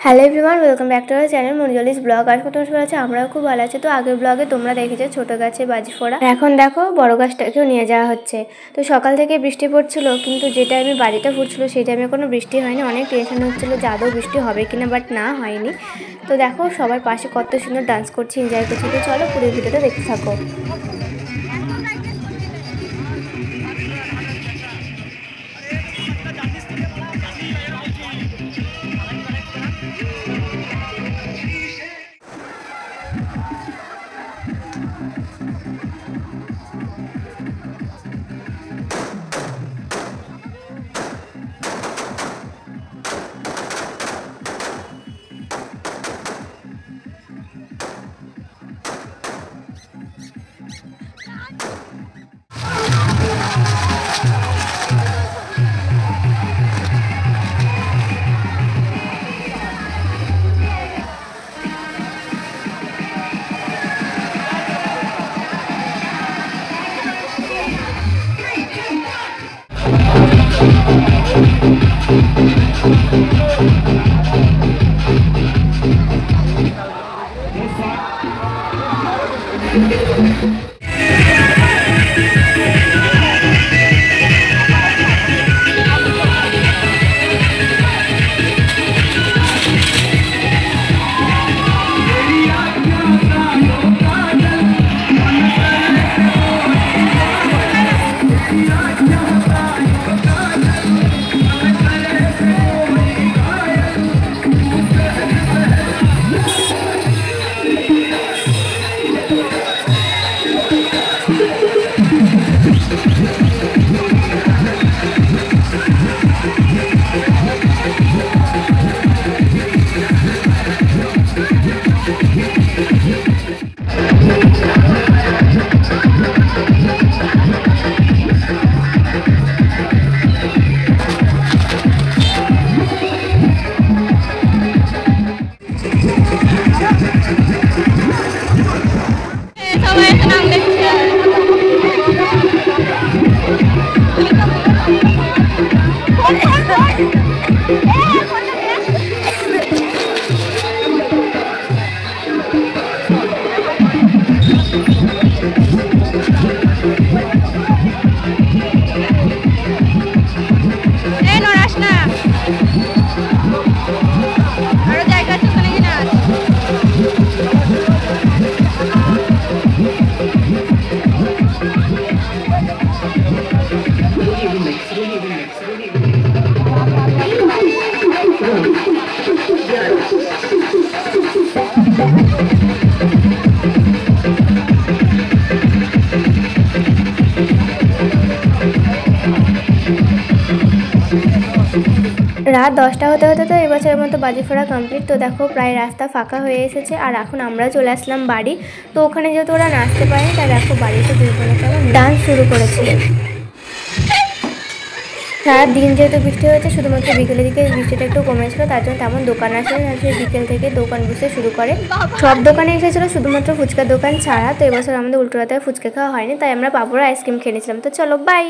Hello everyone, welcome back to our channel মঞ্জলিস blog. আজকে তোমার সবাই আছে, আমরাও খুব ভালো আছি। তো আগের ব্লগে তোমরা দেখেছো ছোটো গাছে বাজি ফোড়া, এখন দেখো বড় গাছটাকেও নিয়ে যাওয়া হচ্ছে। তো সকাল থেকে বৃষ্টি পড়ছিল, কিন্তু যে টাইমে বাজিটা ফুটছিল সেই টাইমে কোনো বৃষ্টি হয়নি। অনেক টেনশন হচ্ছিলো যে আদৌ বৃষ্টি হবে কিনা, বাট না, হয়নি। তো দেখো সবার পাশে কত সুন্দর ডান্স করছে, এনজয় করছে। তো চলো পুরো ভিডিওটা দেখতে থাকো। রাত 10টা হতে হতে তো এবছরের মতো বাজি ফোড়া কমপ্লিট। তো দেখো প্রায় রাস্তা ফাঁকা হয়ে এসেছে, আর এখন আমরা চলে আসলাম বাড়ি। তো ওখানে যেহেতু ওরা নাচতে পারেনি, তাই দেখো বাড়িতে দুই বোনে কেমন ডান্স শুরু করেছিল। সারা দিন যেহেতু বৃষ্টি হয়েছে, শুধুমাত্র বিকেলের দিকে বৃষ্টিটা একটু কমেছিল, তার জন্য তেমন দোকান আসেনি। আর সেই বিকেল থেকে দোকান বসতে শুরু করে। সব দোকানে এসেছিলো, শুধুমাত্র ফুচকার দোকান ছাড়া। তো এবছর আমাদের উল্টোরাতে ফুচকা খাওয়া হয়নি, তাই আমরা পাঁপড় আইসক্রিম খেয়ে নিয়েছিলাম। তো চলো বাই।